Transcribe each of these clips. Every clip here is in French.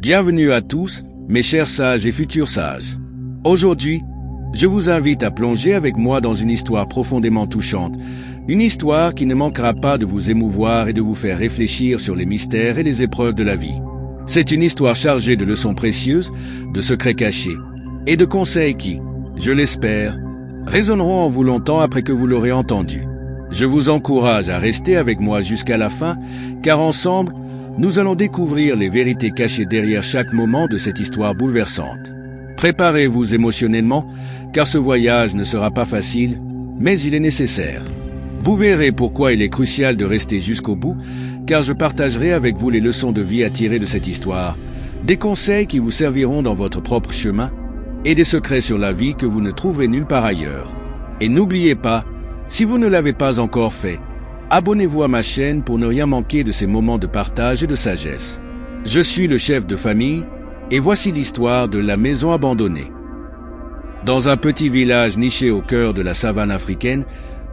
Bienvenue à tous, mes chers sages et futurs sages. Aujourd'hui, je vous invite à plonger avec moi dans une histoire profondément touchante, une histoire qui ne manquera pas de vous émouvoir et de vous faire réfléchir sur les mystères et les épreuves de la vie. C'est une histoire chargée de leçons précieuses, de secrets cachés et de conseils qui, je l'espère, résonneront en vous longtemps après que vous l'aurez entendu. Je vous encourage à rester avec moi jusqu'à la fin, car ensemble, nous allons découvrir les vérités cachées derrière chaque moment de cette histoire bouleversante. Préparez-vous émotionnellement, car ce voyage ne sera pas facile, mais il est nécessaire. Vous verrez pourquoi il est crucial de rester jusqu'au bout, car je partagerai avec vous les leçons de vie à tirer de cette histoire, des conseils qui vous serviront dans votre propre chemin, et des secrets sur la vie que vous ne trouverez nulle part ailleurs. Et n'oubliez pas, si vous ne l'avez pas encore fait, abonnez-vous à ma chaîne pour ne rien manquer de ces moments de partage et de sagesse. Je suis le chef de famille, et voici l'histoire de la maison abandonnée. Dans un petit village niché au cœur de la savane africaine,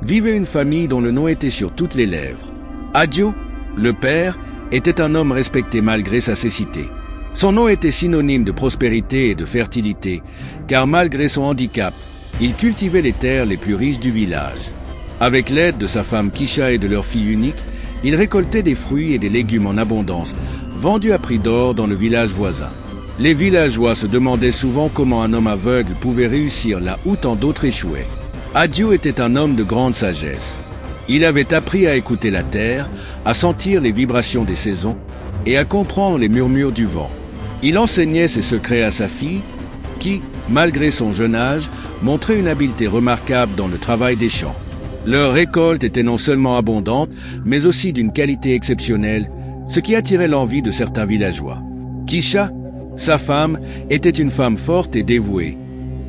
vivait une famille dont le nom était sur toutes les lèvres. Adio, le père, était un homme respecté malgré sa cécité. Son nom était synonyme de prospérité et de fertilité, car malgré son handicap, il cultivait les terres les plus riches du village. Avec l'aide de sa femme Kisha et de leur fille unique, il récoltait des fruits et des légumes en abondance, vendus à prix d'or dans le village voisin. Les villageois se demandaient souvent comment un homme aveugle pouvait réussir là où tant d'autres échouaient. Adio était un homme de grande sagesse. Il avait appris à écouter la terre, à sentir les vibrations des saisons et à comprendre les murmures du vent. Il enseignait ses secrets à sa fille, qui, malgré son jeune âge, montrait une habileté remarquable dans le travail des champs. Leur récolte était non seulement abondante, mais aussi d'une qualité exceptionnelle, ce qui attirait l'envie de certains villageois. Kisha, sa femme, était une femme forte et dévouée,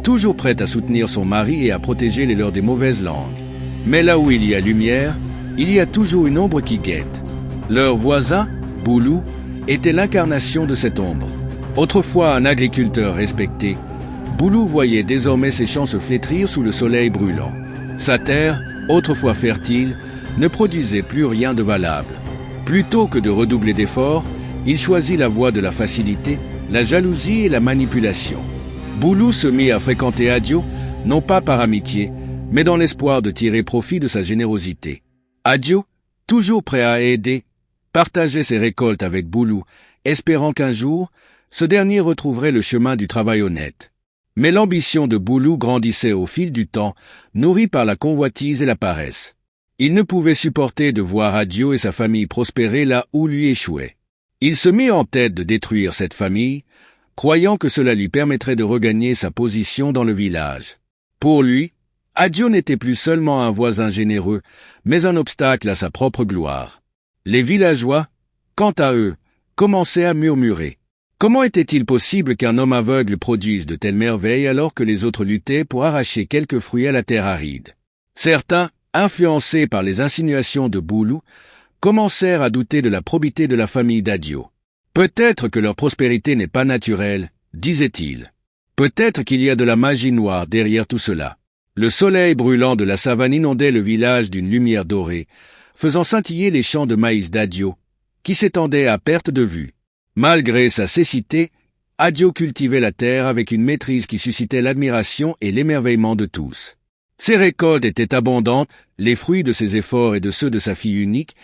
toujours prête à soutenir son mari et à protéger les leurs des mauvaises langues. Mais là où il y a lumière, il y a toujours une ombre qui guette. Leur voisin, Boulou, était l'incarnation de cette ombre. Autrefois un agriculteur respecté, Boulou voyait désormais ses champs se flétrir sous le soleil brûlant. Sa terre, autrefois fertile, ne produisait plus rien de valable. Plutôt que de redoubler d'efforts, il choisit la voie de la facilité, la jalousie et la manipulation. Boulou se mit à fréquenter Adio, non pas par amitié, mais dans l'espoir de tirer profit de sa générosité. Adio, toujours prêt à aider, partageait ses récoltes avec Boulou, espérant qu'un jour, ce dernier retrouverait le chemin du travail honnête. Mais l'ambition de Boulou grandissait au fil du temps, nourrie par la convoitise et la paresse. Il ne pouvait supporter de voir Adio et sa famille prospérer là où lui échouait. Il se mit en tête de détruire cette famille, croyant que cela lui permettrait de regagner sa position dans le village. Pour lui, Adio n'était plus seulement un voisin généreux, mais un obstacle à sa propre gloire. Les villageois, quant à eux, commençaient à murmurer. Comment était-il possible qu'un homme aveugle produise de telles merveilles alors que les autres luttaient pour arracher quelques fruits à la terre aride? Certains, influencés par les insinuations de Boulou, commencèrent à douter de la probité de la famille d'Adio. Peut-être que leur prospérité n'est pas naturelle, disait-il. Peut-être qu'il y a de la magie noire derrière tout cela. Le soleil brûlant de la savane inondait le village d'une lumière dorée, faisant scintiller les champs de maïs d'Adio, qui s'étendaient à perte de vue. Malgré sa cécité, Adio cultivait la terre avec une maîtrise qui suscitait l'admiration et l'émerveillement de tous. Ses récoltes étaient abondantes, les fruits de ses efforts et de ceux de sa fille unique,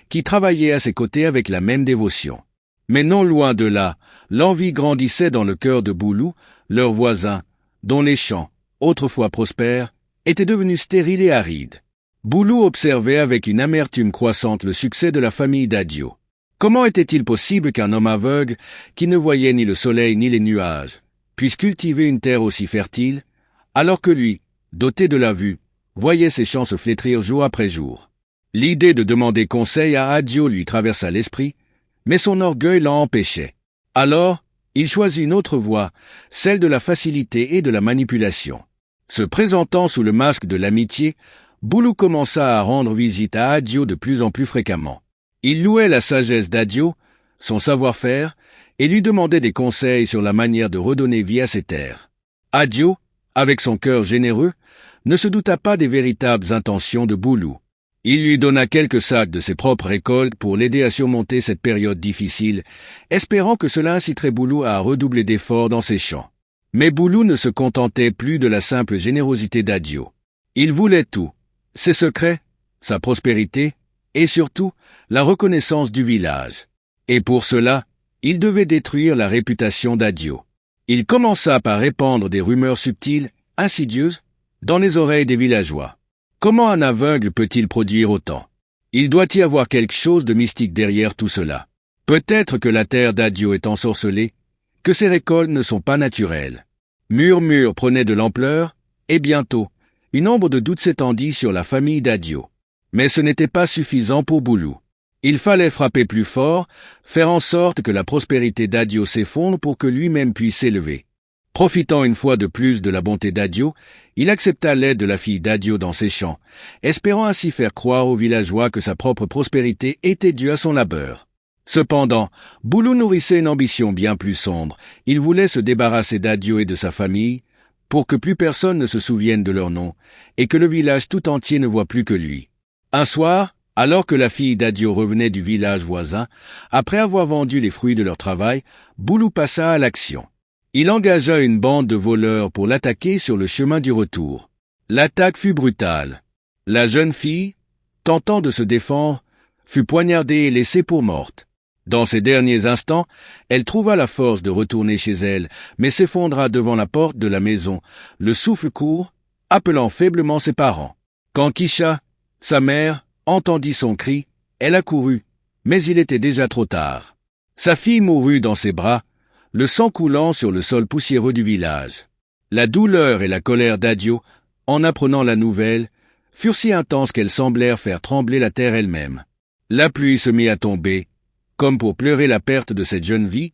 qui travaillait à ses côtés avec la même dévotion. Mais non loin de là, l'envie grandissait dans le cœur de Boulou, leur voisin, dont les champs, autrefois prospères, étaient devenus stériles et arides. Boulou observait avec une amertume croissante le succès de la famille d'Adio. Comment était-il possible qu'un homme aveugle, qui ne voyait ni le soleil ni les nuages, puisse cultiver une terre aussi fertile, alors que lui, doté de la vue, voyait ses champs se flétrir jour après jour? L'idée de demander conseil à Adio lui traversa l'esprit, mais son orgueil l'en empêchait. Alors, il choisit une autre voie, celle de la facilité et de la manipulation. Se présentant sous le masque de l'amitié, Boulou commença à rendre visite à Adio de plus en plus fréquemment. Il louait la sagesse d'Adio, son savoir-faire, et lui demandait des conseils sur la manière de redonner vie à ses terres. Adio, avec son cœur généreux, ne se douta pas des véritables intentions de Boulou. Il lui donna quelques sacs de ses propres récoltes pour l'aider à surmonter cette période difficile, espérant que cela inciterait Boulou à redoubler d'efforts dans ses champs. Mais Boulou ne se contentait plus de la simple générosité d'Adio. Il voulait tout, ses secrets, sa prospérité, et surtout la reconnaissance du village. Et pour cela, il devait détruire la réputation d'Adio. Il commença par répandre des rumeurs subtiles, insidieuses, dans les oreilles des villageois. Comment un aveugle peut-il produire autant? Il doit y avoir quelque chose de mystique derrière tout cela. Peut-être que la terre d'Adio est ensorcelée, que ses récoltes ne sont pas naturelles. Murmure prenait de l'ampleur, et bientôt, une ombre de doute s'étendit sur la famille d'Adio. Mais ce n'était pas suffisant pour Boulou. Il fallait frapper plus fort, faire en sorte que la prospérité d'Adio s'effondre pour que lui-même puisse s'élever. Profitant une fois de plus de la bonté d'Adio, il accepta l'aide de la fille d'Adio dans ses champs, espérant ainsi faire croire aux villageois que sa propre prospérité était due à son labeur. Cependant, Boulou nourrissait une ambition bien plus sombre. Il voulait se débarrasser d'Adio et de sa famille, pour que plus personne ne se souvienne de leur nom, et que le village tout entier ne voie plus que lui. Un soir, alors que la fille d'Adio revenait du village voisin, après avoir vendu les fruits de leur travail, Boulou passa à l'action. Il engagea une bande de voleurs pour l'attaquer sur le chemin du retour. L'attaque fut brutale. La jeune fille, tentant de se défendre, fut poignardée et laissée pour morte. Dans ces derniers instants, elle trouva la force de retourner chez elle, mais s'effondra devant la porte de la maison, le souffle court, appelant faiblement ses parents. Quand Kisha, sa mère, entendit son cri, elle accourut, mais il était déjà trop tard. Sa fille mourut dans ses bras, le sang coulant sur le sol poussiéreux du village. La douleur et la colère d'Adio, en apprenant la nouvelle, furent si intenses qu'elles semblèrent faire trembler la terre elle-même. La pluie se mit à tomber, comme pour pleurer la perte de cette jeune vie,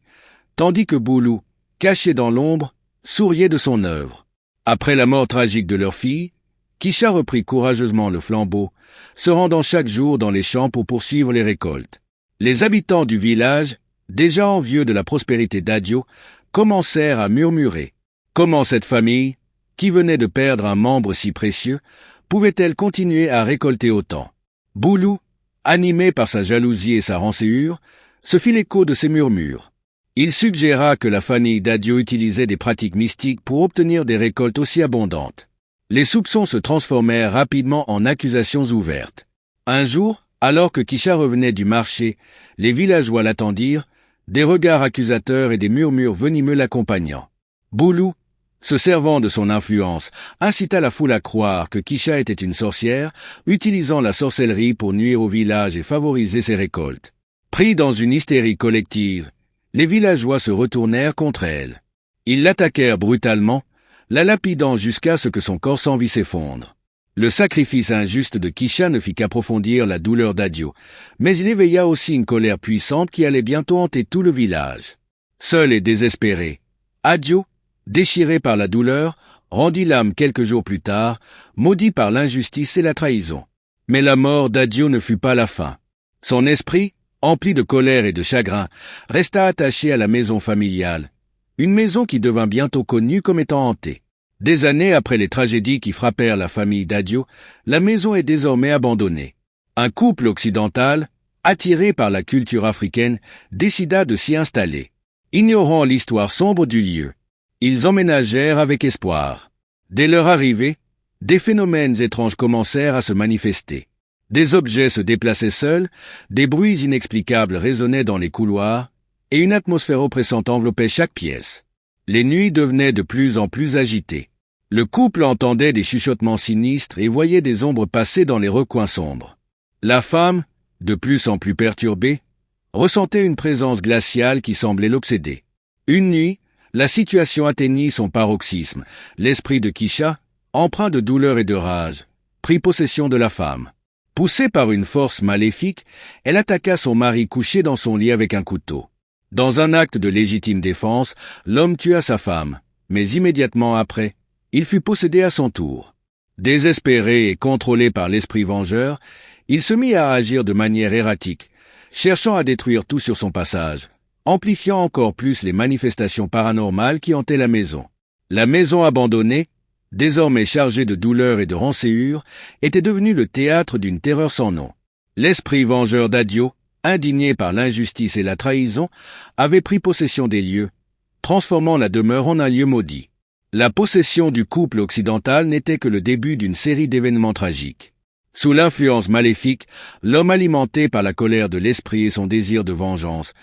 tandis que Boulou, caché dans l'ombre, souriait de son œuvre. Après la mort tragique de leur fille, Kisha reprit courageusement le flambeau, se rendant chaque jour dans les champs pour poursuivre les récoltes. Les habitants du village, déjà envieux de la prospérité d'Adio, commencèrent à murmurer. Comment cette famille, qui venait de perdre un membre si précieux, pouvait-elle continuer à récolter autant? Boulou, animé par sa jalousie et sa rancœur, se fit l'écho de ces murmures. Il suggéra que la famille d'Adio utilisait des pratiques mystiques pour obtenir des récoltes aussi abondantes. Les soupçons se transformèrent rapidement en accusations ouvertes. Un jour, alors que Kisha revenait du marché, les villageois l'attendirent, des regards accusateurs et des murmures venimeux l'accompagnant. Boulou, se servant de son influence, incita la foule à croire que Kisha était une sorcière, utilisant la sorcellerie pour nuire au village et favoriser ses récoltes. Pris dans une hystérie collective, les villageois se retournèrent contre elle. Ils l'attaquèrent brutalement, la lapidant jusqu'à ce que son corps sans vie s'effondre. Le sacrifice injuste de Kisha ne fit qu'approfondir la douleur d'Adio, mais il éveilla aussi une colère puissante qui allait bientôt hanter tout le village. Seul et désespéré, Adio, déchiré par la douleur, rendit l'âme quelques jours plus tard, maudit par l'injustice et la trahison. Mais la mort d'Adio ne fut pas la fin. Son esprit, empli de colère et de chagrin, resta attaché à la maison familiale, une maison qui devint bientôt connue comme étant hantée. Des années après les tragédies qui frappèrent la famille d'Adio, la maison est désormais abandonnée. Un couple occidental, attiré par la culture africaine, décida de s'y installer. Ignorant l'histoire sombre du lieu, ils emménagèrent avec espoir. Dès leur arrivée, des phénomènes étranges commencèrent à se manifester. Des objets se déplaçaient seuls, des bruits inexplicables résonnaient dans les couloirs, et une atmosphère oppressante enveloppait chaque pièce. Les nuits devenaient de plus en plus agitées. Le couple entendait des chuchotements sinistres et voyait des ombres passer dans les recoins sombres. La femme, de plus en plus perturbée, ressentait une présence glaciale qui semblait l'obséder. Une nuit, la situation atteignit son paroxysme. L'esprit de Kisha, empreint de douleur et de rage, prit possession de la femme. Poussée par une force maléfique, elle attaqua son mari couché dans son lit avec un couteau. Dans un acte de légitime défense, l'homme tua sa femme, mais immédiatement après, il fut possédé à son tour. Désespéré et contrôlé par l'esprit vengeur, il se mit à agir de manière erratique, cherchant à détruire tout sur son passage, amplifiant encore plus les manifestations paranormales qui hantaient la maison. La maison abandonnée, désormais chargé de douleur et de rancéure, était devenu le théâtre d'une terreur sans nom. L'esprit vengeur d'Adio, indigné par l'injustice et la trahison, avait pris possession des lieux, transformant la demeure en un lieu maudit. La possession du couple occidental n'était que le début d'une série d'événements tragiques. Sous l'influence maléfique, l'homme alimenté par la colère de l'esprit et son désir de vengeance,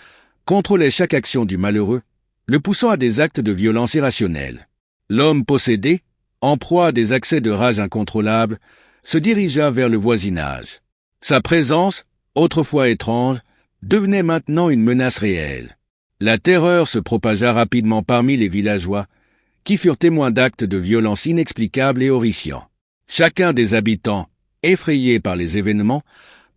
contrôlait chaque action du malheureux, le poussant à des actes de violence irrationnelle. L'homme possédé, en proie à des accès de rage incontrôlables, se dirigea vers le voisinage. Sa présence, autrefois étrange, devenait maintenant une menace réelle. La terreur se propagea rapidement parmi les villageois, qui furent témoins d'actes de violence inexplicables et horrifiants. Chacun des habitants, effrayé par les événements,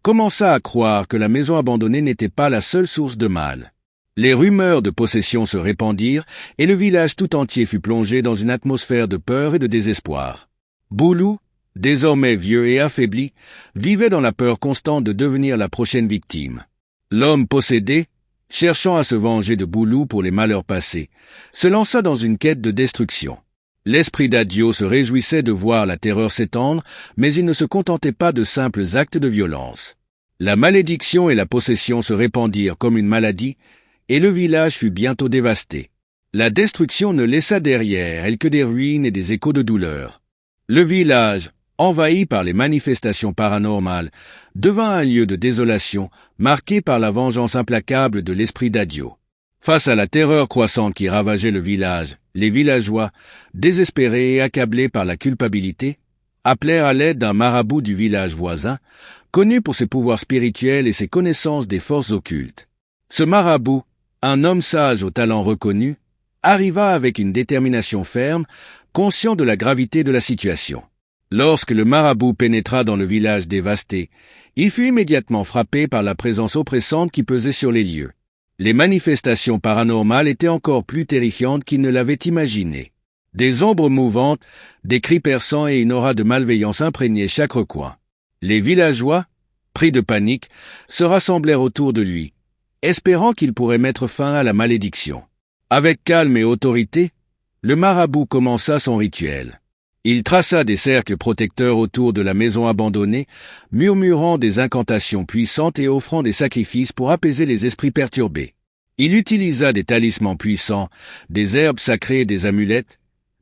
commença à croire que la maison abandonnée n'était pas la seule source de mal. Les rumeurs de possession se répandirent et le village tout entier fut plongé dans une atmosphère de peur et de désespoir. Boulou, désormais vieux et affaibli, vivait dans la peur constante de devenir la prochaine victime. L'homme possédé, cherchant à se venger de Boulou pour les malheurs passés, se lança dans une quête de destruction. L'esprit d'Adio se réjouissait de voir la terreur s'étendre, mais il ne se contentait pas de simples actes de violence. La malédiction et la possession se répandirent comme une maladie, et le village fut bientôt dévasté. La destruction ne laissa derrière elle que des ruines et des échos de douleur. Le village, envahi par les manifestations paranormales, devint un lieu de désolation, marqué par la vengeance implacable de l'esprit d'Adio. Face à la terreur croissante qui ravageait le village, les villageois, désespérés et accablés par la culpabilité, appelèrent à l'aide d'un marabout du village voisin, connu pour ses pouvoirs spirituels et ses connaissances des forces occultes. Ce marabout, un homme sage au talent reconnu, arriva avec une détermination ferme, conscient de la gravité de la situation. Lorsque le marabout pénétra dans le village dévasté, il fut immédiatement frappé par la présence oppressante qui pesait sur les lieux. Les manifestations paranormales étaient encore plus terrifiantes qu'il ne l'avait imaginé. Des ombres mouvantes, des cris perçants et une aura de malveillance imprégnaient chaque recoin. Les villageois, pris de panique, se rassemblèrent autour de lui, espérant qu'il pourrait mettre fin à la malédiction. Avec calme et autorité, le marabout commença son rituel. Il traça des cercles protecteurs autour de la maison abandonnée, murmurant des incantations puissantes et offrant des sacrifices pour apaiser les esprits perturbés. Il utilisa des talismans puissants, des herbes sacrées et des amulettes,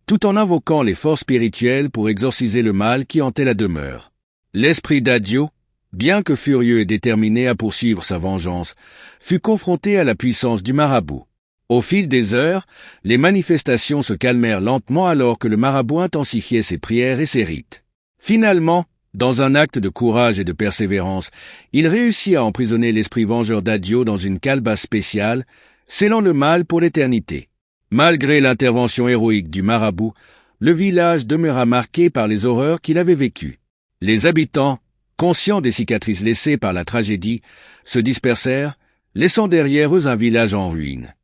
tout en invoquant les forces spirituelles pour exorciser le mal qui hantait la demeure. L'esprit d'Adio, bien que furieux et déterminé à poursuivre sa vengeance, fut confronté à la puissance du marabout. Au fil des heures, les manifestations se calmèrent lentement alors que le marabout intensifiait ses prières et ses rites. Finalement, dans un acte de courage et de persévérance, il réussit à emprisonner l'esprit vengeur d'Adio dans une calebasse spéciale, scellant le mal pour l'éternité. Malgré l'intervention héroïque du marabout, le village demeura marqué par les horreurs qu'il avait vécues. Les habitants, conscients des cicatrices laissées par la tragédie, se dispersèrent, laissant derrière eux un village en ruine.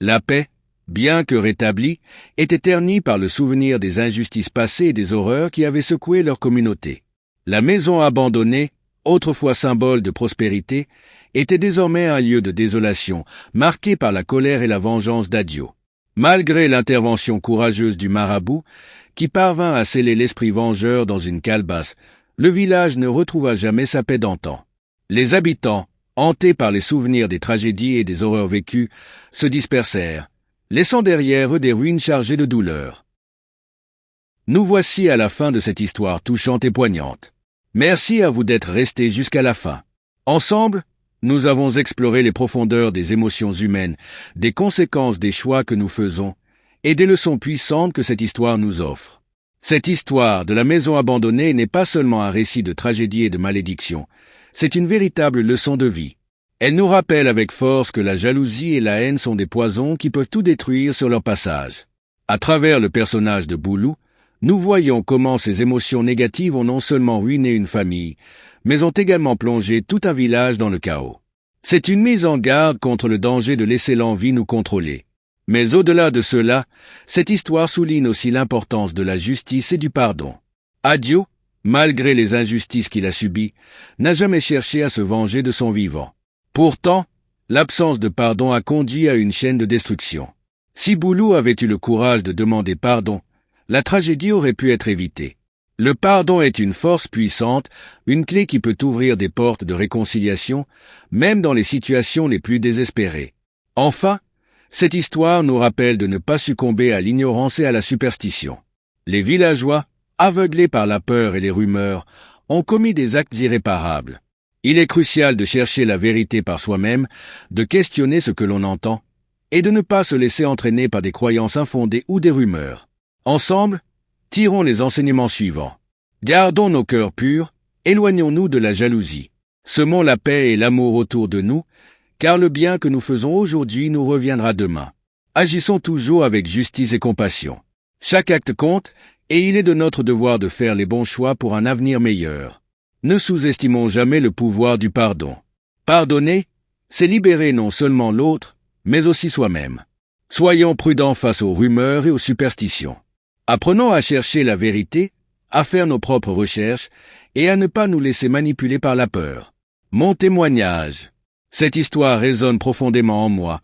La paix, bien que rétablie, était ternie par le souvenir des injustices passées et des horreurs qui avaient secoué leur communauté. La maison abandonnée, autrefois symbole de prospérité, était désormais un lieu de désolation, marqué par la colère et la vengeance d'Adio. Malgré l'intervention courageuse du marabout, qui parvint à sceller l'esprit vengeur dans une calebasse, le village ne retrouva jamais sa paix d'antan. Les habitants, hantés par les souvenirs des tragédies et des horreurs vécues, se dispersèrent, laissant derrière eux des ruines chargées de douleur. Nous voici à la fin de cette histoire touchante et poignante. Merci à vous d'être restés jusqu'à la fin. Ensemble, nous avons exploré les profondeurs des émotions humaines, des conséquences des choix que nous faisons, et des leçons puissantes que cette histoire nous offre. Cette histoire de la maison abandonnée n'est pas seulement un récit de tragédie et de malédiction, c'est une véritable leçon de vie. Elle nous rappelle avec force que la jalousie et la haine sont des poisons qui peuvent tout détruire sur leur passage. À travers le personnage de Boulou, nous voyons comment ces émotions négatives ont non seulement ruiné une famille, mais ont également plongé tout un village dans le chaos. C'est une mise en garde contre le danger de laisser l'envie nous contrôler. Mais au-delà de cela, cette histoire souligne aussi l'importance de la justice et du pardon. Adio, malgré les injustices qu'il a subies, n'a jamais cherché à se venger de son vivant. Pourtant, l'absence de pardon a conduit à une chaîne de destruction. Si Boulou avait eu le courage de demander pardon, la tragédie aurait pu être évitée. Le pardon est une force puissante, une clé qui peut ouvrir des portes de réconciliation, même dans les situations les plus désespérées. Enfin, cette histoire nous rappelle de ne pas succomber à l'ignorance et à la superstition. Les villageois, aveuglés par la peur et les rumeurs, ont commis des actes irréparables. Il est crucial de chercher la vérité par soi-même, de questionner ce que l'on entend, et de ne pas se laisser entraîner par des croyances infondées ou des rumeurs. Ensemble, tirons les enseignements suivants. Gardons nos cœurs purs, éloignons-nous de la jalousie. Semons la paix et l'amour autour de nous, car le bien que nous faisons aujourd'hui nous reviendra demain. Agissons toujours avec justice et compassion. Chaque acte compte, et il est de notre devoir de faire les bons choix pour un avenir meilleur. Ne sous-estimons jamais le pouvoir du pardon. Pardonner, c'est libérer non seulement l'autre, mais aussi soi-même. Soyons prudents face aux rumeurs et aux superstitions. Apprenons à chercher la vérité, à faire nos propres recherches et à ne pas nous laisser manipuler par la peur. Mon témoignage. Cette histoire résonne profondément en moi,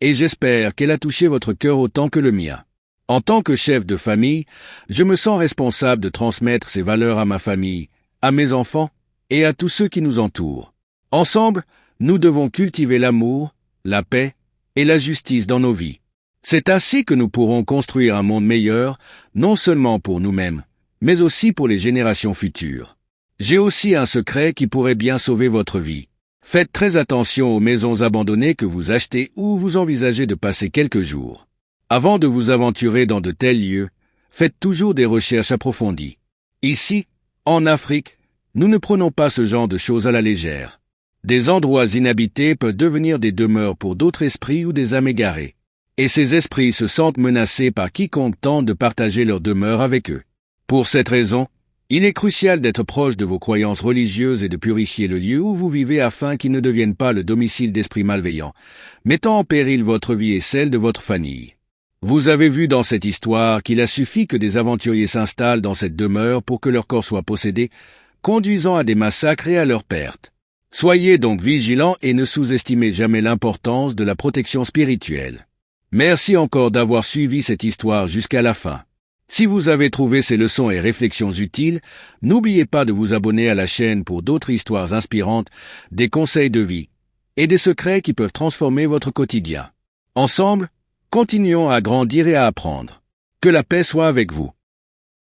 et j'espère qu'elle a touché votre cœur autant que le mien. En tant que chef de famille, je me sens responsable de transmettre ces valeurs à ma famille, à mes enfants et à tous ceux qui nous entourent. Ensemble, nous devons cultiver l'amour, la paix et la justice dans nos vies. C'est ainsi que nous pourrons construire un monde meilleur, non seulement pour nous-mêmes, mais aussi pour les générations futures. J'ai aussi un secret qui pourrait bien sauver votre vie. Faites très attention aux maisons abandonnées que vous achetez ou vous envisagez de passer quelques jours. Avant de vous aventurer dans de tels lieux, faites toujours des recherches approfondies. Ici, en Afrique, nous ne prenons pas ce genre de choses à la légère. Des endroits inhabités peuvent devenir des demeures pour d'autres esprits ou des âmes égarées. Et ces esprits se sentent menacés par quiconque tente de partager leur demeure avec eux. Pour cette raison, il est crucial d'être proche de vos croyances religieuses et de purifier le lieu où vous vivez afin qu'il ne devienne pas le domicile d'esprits malveillants, mettant en péril votre vie et celle de votre famille. Vous avez vu dans cette histoire qu'il a suffi que des aventuriers s'installent dans cette demeure pour que leur corps soit possédé, conduisant à des massacres et à leur perte. Soyez donc vigilants et ne sous-estimez jamais l'importance de la protection spirituelle. Merci encore d'avoir suivi cette histoire jusqu'à la fin. Si vous avez trouvé ces leçons et réflexions utiles, n'oubliez pas de vous abonner à la chaîne pour d'autres histoires inspirantes, des conseils de vie et des secrets qui peuvent transformer votre quotidien. Ensemble, continuons à grandir et à apprendre. Que la paix soit avec vous.